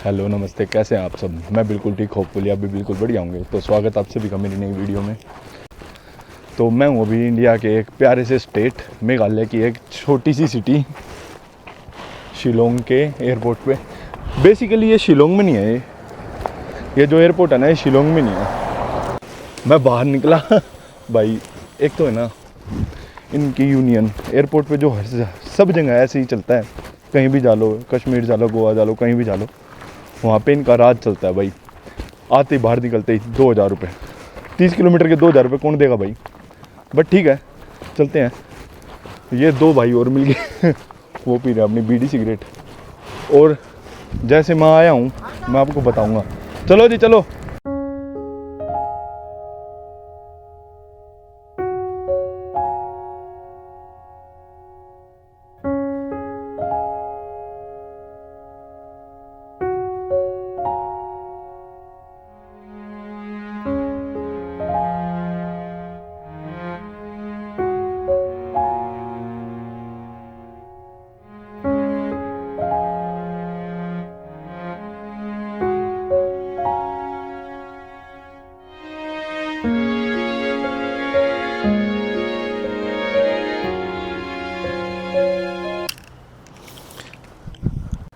Hello नमस्ते, कैसे हैं आप सब। मैं बिल्कुल ठीक, होपफुली आप भी बिल्कुल बढ़िया होंगे। तो स्वागत आप सभी का मेरी नई वीडियो में। तो मैं हूँ अभी इंडिया के एक प्यारे से स्टेट मेघालय की एक छोटी सी सिटी शिलोंग के एयरपोर्ट पे। बेसिकली ये शिलोंग में नहीं है, ये जो एयरपोर्ट है ना ये शिलोंग में नहीं है। मैं बाहर निकला भाई, एक तो है ना इनकी यूनियन एयरपोर्ट पे जो सब जगह ऐसे ही चलता है। कहीं भी जा लो, कश्मीर जा लो, गोवा जा लो, कहीं भी जा लो, वहाँ पे इनका राज चलता है भाई। आते ही बाहर निकलते ही 2000 रुपये, 30 किलोमीटर के 2000 रुपये कौन देगा भाई। बट ठीक है, चलते हैं। ये दो भाई और मिल गए वो पी रहे अपनी बीड़ी सिगरेट। और जैसे मैं आया हूँ मैं आपको बताऊँगा। चलो जी चलो।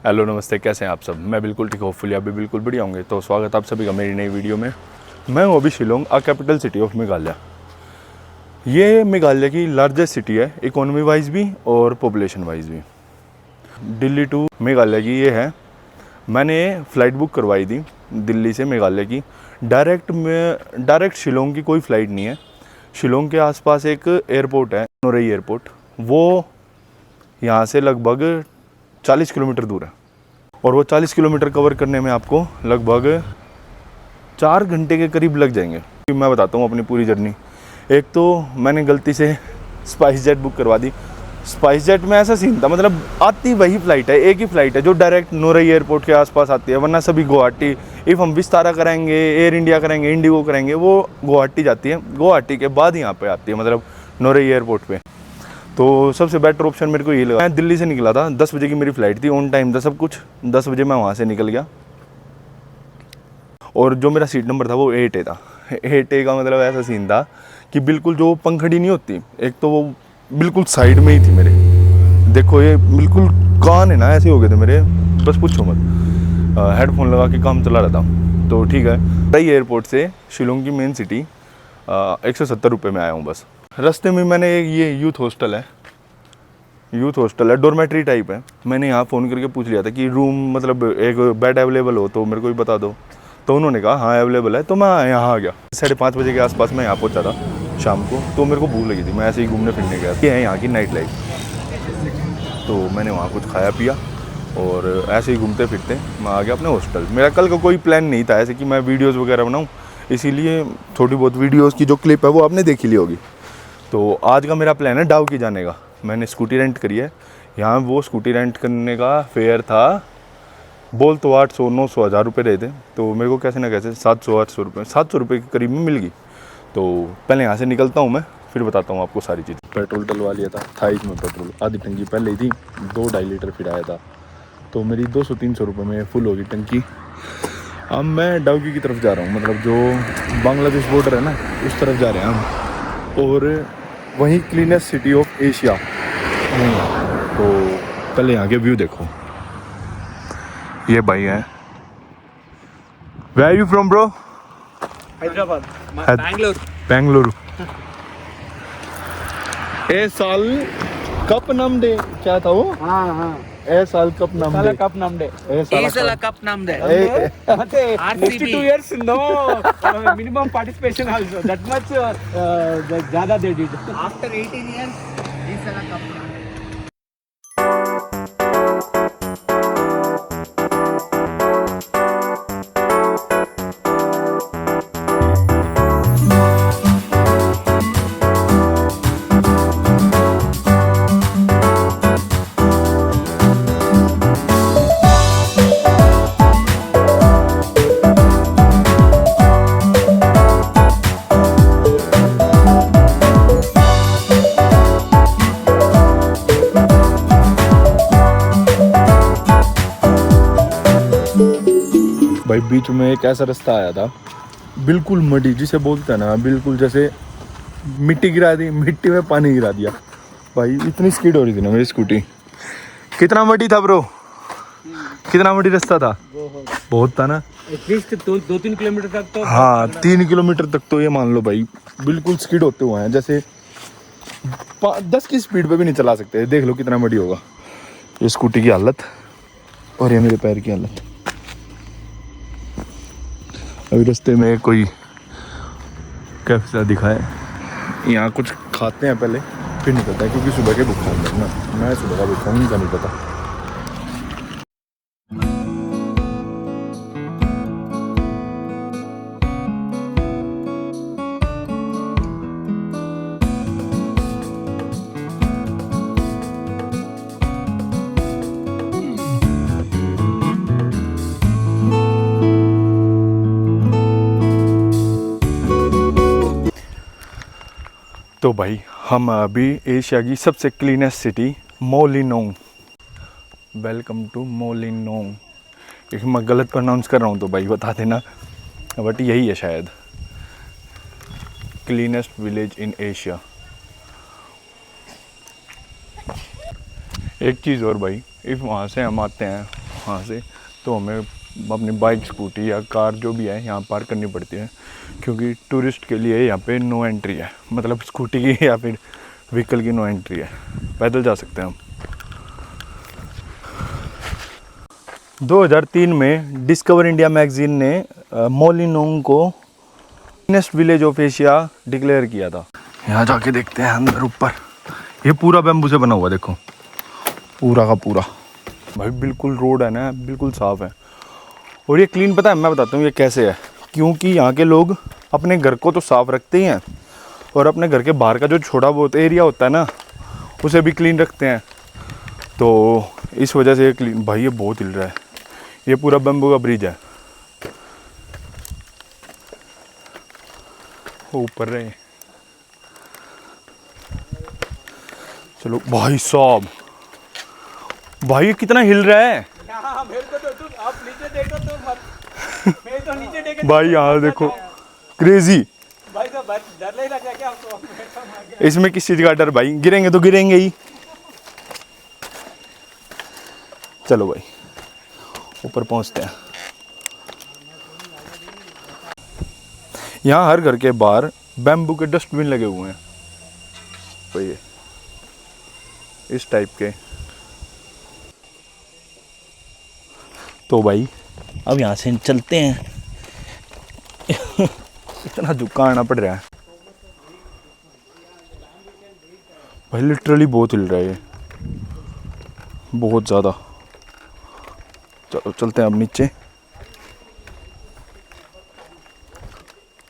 हेलो नमस्ते, कैसे हैं आप सब। मैं बिल्कुल ठीक, होपफुली आप भी बिल्कुल बढ़िया होंगे। तो स्वागत आप सभी का मेरी नई वीडियो में। मैं हूँ अभी Shillong, capital city of Meghalaya. ये मेघालय की लार्जेस्ट सिटी है, इकोनॉमी वाइज भी और पॉपुलेशन वाइज भी। दिल्ली टू मेघालय की ये है। मैंने फ़्लाइट बुक करवाई थी दिल्ली से मेघालय की। डायरेक्ट शिलोंग की कोई फ़्लाइट नहीं है। शिलोंग के आसपास एक एयरपोर्ट है, नोरई एयरपोर्ट, वो यहाँ से लगभग 40 किलोमीटर दूर है। और वो 40 किलोमीटर कवर करने में आपको लगभग 4 घंटे के करीब लग जाएंगे। मैं बताता हूँ अपनी पूरी जर्नी। एक तो मैंने गलती से स्पाइस जेट बुक करवा दी। स्पाइस जेट में ऐसा सीन था, मतलब आती वही फ़्लाइट है, एक ही फ़्लाइट है जो डायरेक्ट नोरई एयरपोर्ट के आसपास आती है। वरना सभी गुवाहाटी, इफ़ हम विस्तारा कराएंगे, एयर इंडिया करेंगे, इंडिगो करेंगे, वो गुवाहाटी जाती है। गुवाहाटी के बाद यहाँ पे आती है, मतलब नोरई एयरपोर्ट पे। तो सबसे बेटर ऑप्शन मेरे को ये लगा। मैं दिल्ली से निकला था, 10 बजे की मेरी फ़्लाइट थी, ऑन टाइम था सब कुछ। 10 बजे मैं वहाँ से निकल गया। और जो मेरा सीट नंबर था वो 8A था। 8A का मतलब ऐसा सीन था कि बिल्कुल जो पंखड़ी नहीं होती, एक तो वो बिल्कुल साइड में ही थी मेरे। देखो ये बिल्कुल कान है ना ऐसे हो गए थे मेरे, बस पूछो मत। हेडफोन लगा के काम चला रहा था। तो ठीक है, रही एयरपोर्ट से शिलोंग की मेन सिटी 170 रुपये में आया हूँ बस। रास्ते में मैंने ये यूथ हॉस्टल है, डॉर्मेट्री टाइप है। मैंने यहाँ फ़ोन करके पूछ लिया था कि रूम, मतलब एक बेड अवेलेबल हो तो मेरे को भी बता दो। तो उन्होंने कहा हाँ अवेलेबल है। तो मैं यहाँ आ गया। 5:30 बजे के आसपास मैं यहाँ पहुँचा था शाम को। तो मेरे को भूख लगी थी, मैं ऐसे ही घूमने फिरने गया। ये है यहाँ की नाइट लाइफ। तो मैंने वहाँ कुछ खाया पिया और ऐसे ही घूमते फिरते मैं आ गया अपने हॉस्टल। मेरा कल का कोई प्लान नहीं था ऐसे कि मैं वीडियोज़ वगैरह बनाऊँ, इसीलिए थोड़ी बहुत वीडियोज़ की जो क्लिप है वो आपने देखी ली होगी। तो आज का मेरा प्लान है डाउकी जाने का। मैंने स्कूटी रेंट करी है यहाँ। वो स्कूटी रेंट करने का फेयर था, बोल तो 800, 900, 1000 रुपये रहे थे। तो मेरे को कैसे ना कैसे 700-800 रुपये, 700 रुपये के करीब में मिल गई। तो पहले यहाँ से निकलता हूँ मैं, फिर बताता हूँ आपको सारी चीज़। पेट्रोल डलवा लिया था इसमें पेट्रोल, आधी टंकी पहले ही थी, 2-2.5 लीटर फिर आया था। तो मेरी 200-300 रुपये में फुल होगी टंकी। अब मैं डाउकी की तरफ जा रहा हूँ, मतलब जो बांग्लादेश बॉर्डर है ना उस तरफ जा रहे हैं हम। और वहीं क्लीनेस्ट सिटी ऑफ एशिया। तो पहले यहाँ के व्यू देखो। ये भाई हैं। Where are you from bro? Hyderabad, Bengaluru. ए साल कप नाम दे, क्या था वो? हाँ ए साल कप नाम दे। कप नाम दे cup namde. ಮತ್ತೆ 62 years no minimum participation also that much ज़्यादा they did. After 18 years, Isala cup namde. भाई बीच में एक ऐसा रास्ता आया था, बिल्कुल मडी, जिसे बोलते हैं ना, बिल्कुल जैसे मिट्टी गिरा दी, मिट्टी में पानी गिरा दिया भाई। इतनी स्पीड हो रही थी ना मेरी स्कूटी। कितना मडी था ब्रो, कितना मडी रास्ता था? बहुत था ना। एटलीस्ट 2-3 किलोमीटर तक तो। हाँ 3 किलोमीटर तक तो ये मान लो भाई, बिल्कुल स्किड होते हुए हैं, जैसे 10 की स्पीड पे भी नहीं चला सकते। देख लो कितना मडी होगा ये स्कूटी की हालत, और ये मेरे पैर की हालत। अभी रास्ते में कोई कैफे दिखा है, यहाँ कुछ खाते हैं पहले फिर निकलता है, क्योंकि सुबह के भूखा हूँ ना मैं, सुबह का भूखा हूँ, इनका नहीं पता। तो भाई हम अभी एशिया की सबसे cleanest city Mawlynnong, welcome to Mawlynnong. if मैं गलत प्रोनाउंस कर रहा हूँ तो भाई बता देना, बट यही है शायद, क्लीनेस्ट विलेज इन एशिया। एक चीज़ और भाई, इफ़ वहाँ से हम आते हैं वहाँ से, तो हमें अपनी बाइक, स्कूटी या कार जो भी है यहाँ पार्क करनी पड़ती है, क्योंकि टूरिस्ट के लिए यहाँ पे नो एंट्री है, मतलब स्कूटी की या फिर व्हीकल की नो एंट्री है, पैदल जा सकते हैं हम। 2003 में डिस्कवर इंडिया मैगजीन ने मोलिनोंग को cleanest village of Asia declare किया था। यहाँ जाके देखते हैं अंदर ऊपर, ये पूरा बैम्बू से बना हुआ, देखो पूरा का पूरा भाई, बिल्कुल रोड है ना, बिल्कुल साफ़ है। और ये क्लीन, पता है मैं बताता हूँ ये कैसे है, क्योंकि यहाँ के लोग अपने घर को तो साफ़ रखते ही हैं, और अपने घर के बाहर का जो छोटा बहुत एरिया होता है ना, उसे भी क्लीन रखते हैं। तो इस वजह से ये क्लीन, भाई ये बहुत हिल रहा है, ये पूरा बम्बू का ब्रिज है, ऊपर रहे। चलो भाई साहब, भाई ये कितना हिल रहा है मेरे को तो तुम आप नीचे देखो तो मत, मैं तो नीचे देख भाई, यहाँ देखो क्रेजी। भाई तो डर नहीं लग रहा क्या आपको? इसमें किस चीज़ का डर भाई, गिरेंगे तो गिरेंगे ही। चलो भाई ऊपर पहुंचते हैं। यहाँ हर घर के बाहर बैम्बू के डस्टबिन लगे हुए हैं, तो ये इस टाइप के। तो भाई अब यहाँ से चलते हैं। इतना झुका आना पड़ रहा है भाई, लिटरली बहुत हिल रहा है ये, बहुत ज़्यादा। चलो चलते हैं अब नीचे।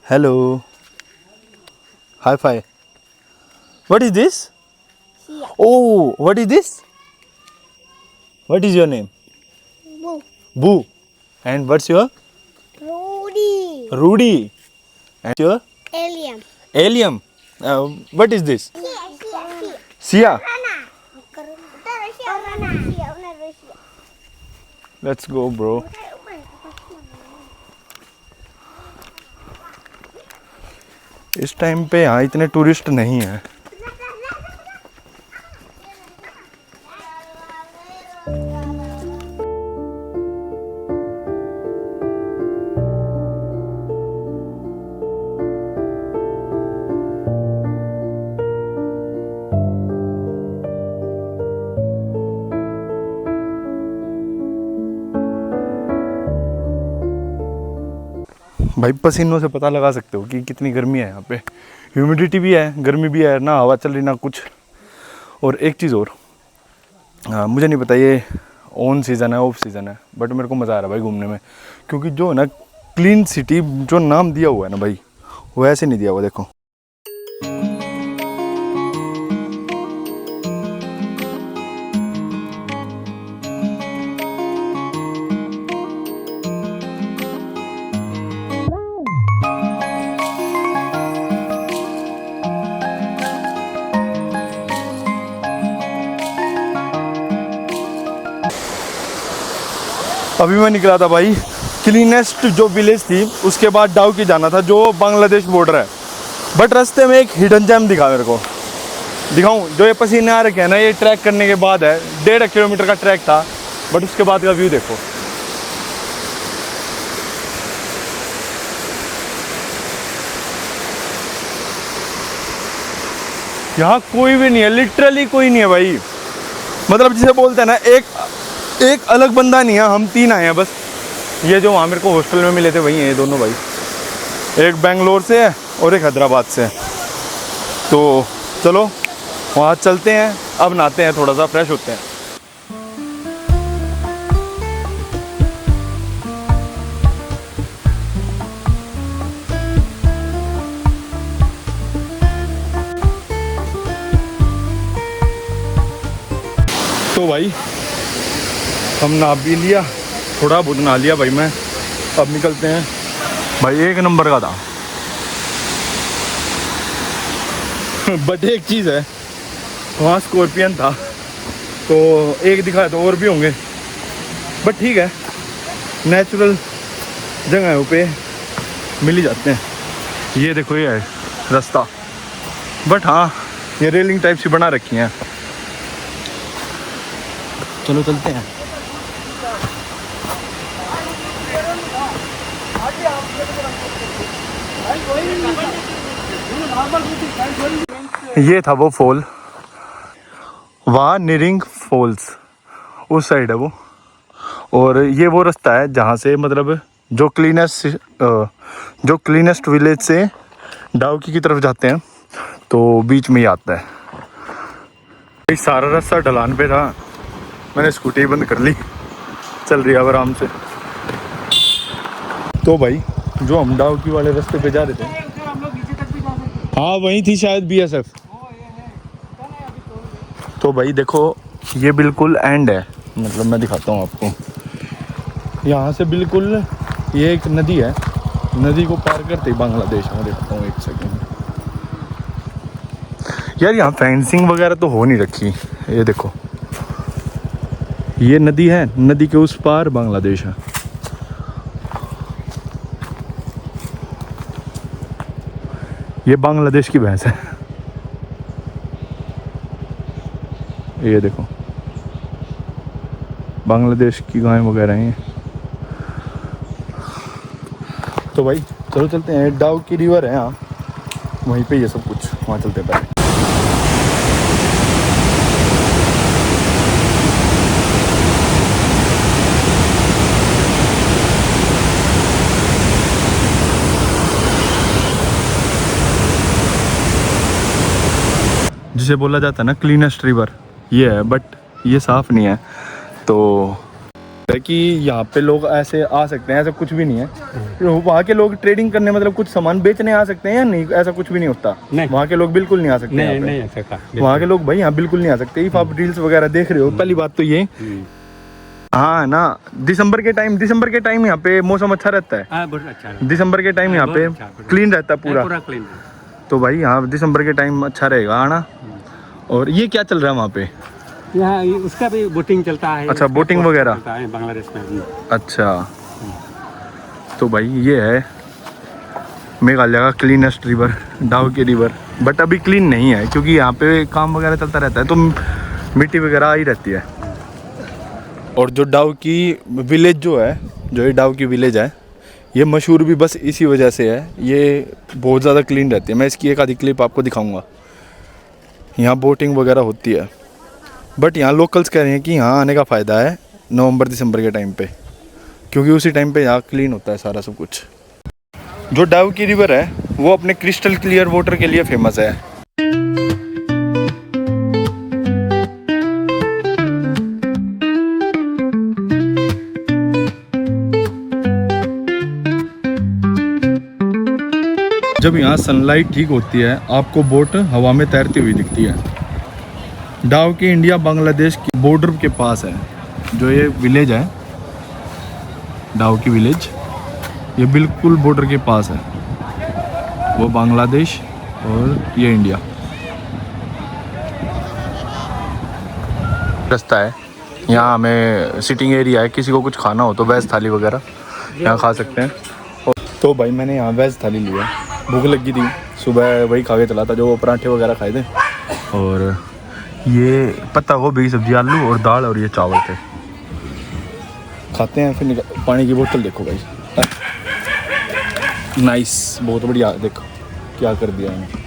Hello, hi fi, what is this? Oh, what is this? What is your name? Boo. Boo. And what's your? Rudy. Rudy. And your? Alien. Alien. What is this? Sia. Sia. Sia. Let's go, bro. इस time पे यहाँ इतने tourist नहीं हैं। भाई पसीनों से पता लगा सकते हो कि कितनी गर्मी है यहाँ पे, ह्यूमिडिटी भी है, गर्मी भी है, ना हवा चल रही ना कुछ। और एक चीज़ और, मुझे नहीं पता ये ऑन सीज़न है ऑफ सीज़न है, बट मेरे को मज़ा आ रहा है भाई घूमने में, क्योंकि जो है ना क्लीन सिटी जो नाम दिया हुआ है ना भाई, वो ऐसे नहीं दिया हुआ। देखो अभी मैं निकला था भाई क्लीनेस्ट जो विलेज थी उसके बाद डाउकी जाना था जो बांग्लादेश बॉर्डर है। बट रास्ते में एक हिडन जेम दिखा मेरे को, दिखाऊं? जो ये पसीने आ रखे हैं ना, ये ट्रैक करने के बाद है। 1.5 किलोमीटर का ट्रैक था, बट उसके बाद का व्यू देखो। यहाँ कोई भी नहीं है, लिटरली कोई नहीं है भाई। मतलब जिसे बोलते हैं ना, एक अलग बंदा नहीं है, हम 3 आए हैं बस। ये जो वहाँ मेरे को हॉस्टल में मिले थे वही हैं ये दोनों भाई, एक बेंगलोर से है और एक हैदराबाद से है। तो चलो वहाँ चलते हैं, अब नहाते हैं, थोड़ा सा फ्रेश होते हैं। तो भाई हम नहा भी लिया, थोड़ा बहुत नहा लिया भाई मैं। अब निकलते हैं भाई। 1 नंबर का था। बट एक चीज़ है, वहाँ स्कॉर्पियन था तो एक दिखाया तो और भी होंगे, बट ठीक है, नेचुरल जगहों पे मिल ही जाते हैं। ये देखो ये है रास्ता, बट हाँ ये रेलिंग टाइप से बना रखी हैं। चलो चलते हैं। ये था वो फॉल, वहाँ निरिंग फॉल्स उस साइड है वो। और ये वो रास्ता है जहाँ से मतलब जो क्लीनेस्ट विलेज से डाउकी की तरफ जाते हैं, तो बीच में ही आता है। ये सारा रास्ता ढलान पे था, मैंने स्कूटी बंद कर ली, चल रही है अब आराम से। तो भाई जो हम डाउकी वाले रास्ते पे जा रहे थे, हाँ वहीं थी शायद BSF। तो भाई देखो ये बिल्कुल एंड है, मतलब मैं दिखाता हूँ आपको। यहाँ से बिल्कुल ये एक नदी है, नदी को पार करते ही बांग्लादेश में। दिखाता हूँ 1 सेकेंड यार। यहाँ फेंसिंग वगैरह तो हो नहीं रखी, ये देखो ये नदी है, नदी के उस पार बांग्लादेश है। ये बांग्लादेश की भैंस है, ये देखो बांग्लादेश की गायें वगैरह हैं। तो भाई चलो चलते हैं, डाउकी रिवर है यहाँ, वहीं पे ये सब कुछ, वहाँ चलते हैं पहले। जिसे बोला जाता है ना क्लीनेस्ट रिवर, ये है, बट ये साफ़ नहीं है। तो है कि यहाँ पे लोग ऐसे आ सकते हैं, ऐसा कुछ भी नहीं है। तो वहाँ के लोग ट्रेडिंग करने, मतलब कुछ सामान बेचने आ सकते हैं या नहीं, ऐसा कुछ भी नहीं होता। नहीं। वहाँ के लोग बिल्कुल नहीं आ सकते। नहीं आ सकता वहाँ के लोग भाई यहाँ बिल्कुल नहीं आ सकते। इफ आप रील्स वगैरह देख रहे हो, पहली बात तो ये, हाँ ना, दिसंबर के टाइम यहाँ पे मौसम अच्छा रहता है। बहुत अच्छा, दिसंबर के टाइम यहाँ पे क्लीन रहता है पूरा क्लीन। तो भाई यहाँ दिसंबर के टाइम अच्छा रहेगा आना। और ये क्या चल रहा है वहाँ पे? यहाँ उसका भी बोटिंग चलता है। अच्छा, बोटिंग वगैरह बांग्लादेश में। अच्छा, तो भाई ये है मेघालय का cleanest river, Dawki river. But अभी क्लीन नहीं है क्योंकि यहाँ पे काम वगैरह चलता रहता है, तो मिट्टी वगैरह आई रहती है। और जो डाउकी विलेज जो है, जो ये डाउकी विलेज है, ये मशहूर भी बस इसी वजह से है, ये बहुत ज़्यादा क्लीन रहती है। मैं इसकी एक आधी क्लिप आपको दिखाऊंगा। यहाँ बोटिंग वगैरह होती है, बट यहाँ लोकल्स कह रहे हैं कि यहाँ आने का फ़ायदा है नवंबर-दिसंबर के टाइम पे, क्योंकि उसी टाइम पे यहाँ क्लीन होता है सारा सब कुछ। जो डाउकी रिवर है वो अपने क्रिस्टल क्लियर वाटर के लिए फेमस है। जब यहाँ सनलाइट ठीक होती है, आपको बोट हवा में तैरती हुई दिखती है। डाउकी इंडिया बांग्लादेश की बॉर्डर के पास है। जो ये विलेज है डाउकी विलेज, ये बिल्कुल बॉर्डर के पास है। वो बांग्लादेश और ये इंडिया। रास्ता है यहाँ, हमें सिटिंग एरिया है, किसी को कुछ खाना हो तो वेज थाली वगैरह यहाँ खा सकते हैं। तो भाई मैंने यहाँ वेज थाली लिया, भूख लगी थी, सुबह वही खा के चला था, जो पराठे वगैरह खाए थे। और ये पत्ता गोभी की सब्जी, आलू और दाल, और ये चावल थे। खाते हैं फिर पानी की बोतल देखो भाई, नाइस, बहुत बढ़िया। देखो क्या कर दिया है।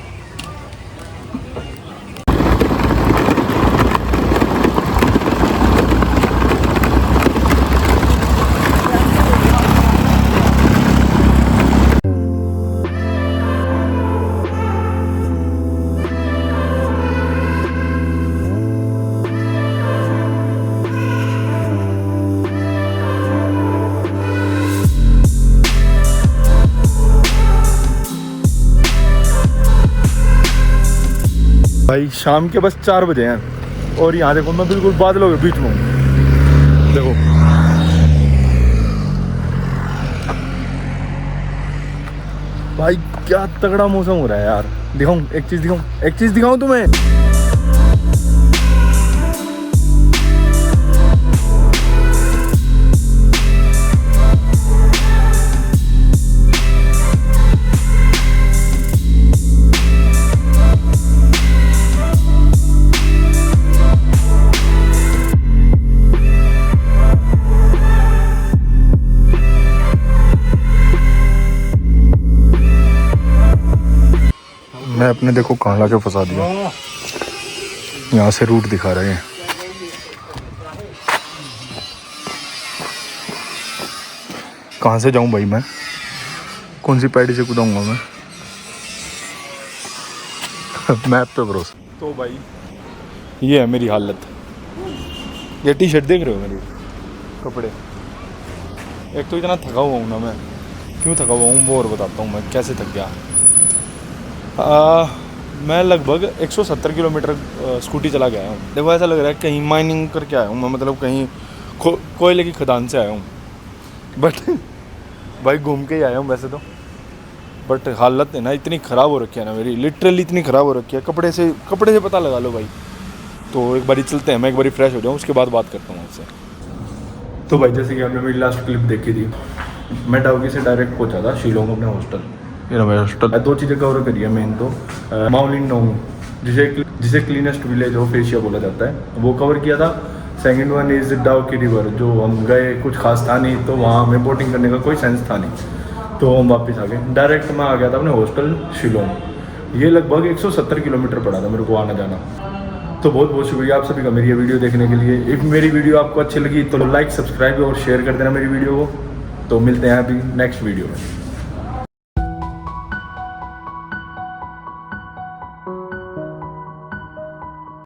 भाई शाम के बस 4 बजे हैं और यहाँ देखो मैं बिल्कुल बादलों के बीच में हूँ। देखो भाई क्या तगड़ा मौसम हो रहा है यार। दिखाऊं एक चीज़ दिखाऊं तुम्हें। मैं अपने देखो कहाँ ला के फंसा दिया, यहाँ से रूट दिखा रहे हैं। कहाँ से जाऊँ भाई मैं, कौन सी पैड़ी से कूदाऊँगा मैं। मैप पे भरोसा। तो भाई ये है मेरी हालत। ये टी शर्ट देख रहे हो मेरी, कपड़े। एक तो इतना थका हुआ हूँ ना मैं, क्यों थका हुआ हूँ वो और बताता हूँ मैं कैसे थक गया। मैं लगभग 170 किलोमीटर स्कूटी चला गया हूँ। देखो ऐसा लग रहा है कहीं माइनिंग करके आया हूँ मैं, मतलब कहीं कोयले की खदान से आया हूँ। बट भाई घूम के ही आया हूँ वैसे तो, बट हालत है ना इतनी ख़राब हो रखी है ना मेरी, लिटरली इतनी ख़राब हो रखी है। कपड़े से पता लगा लो भाई। तो एक बारी चलते हैं, मैं एक बारी फ्रेश हो जाऊँ, उसके बाद बात करता हूँ आपसे। तो भाई जैसे कि आपने मेरी लास्ट क्लिप देखी थी, मैं डाउकी से डायरेक्ट पहुँचा था शिलोंग अपने हॉस्टल। ये ना मेरा हॉस्टल। 2 चीज़ें कवर करी है मेन तो, माउलिंगडोंग जिसे क्लीनेस्ट विलेज ऑफ एशिया बोला जाता है, वो कवर किया था। Second one is Dawki river, जो हम गए कुछ खास था नहीं, तो वहाँ हमें बोटिंग करने का कोई सेंस था नहीं, तो हम वापस आ गए। डायरेक्ट मैं आ गया था अपने हॉस्टल शिलोंग। ये लगभग 170 किलोमीटर पड़ा था मेरे को आना जाना। तो बहुत बहुत शुक्रिया आप सभी का मेरी ये वीडियो देखने के लिए। इफ़ मेरी वीडियो आपको अच्छी लगी तो लाइक, सब्सक्राइब और शेयर कर देना मेरी वीडियो को। तो मिलते हैं अभी नेक्स्ट वीडियो में।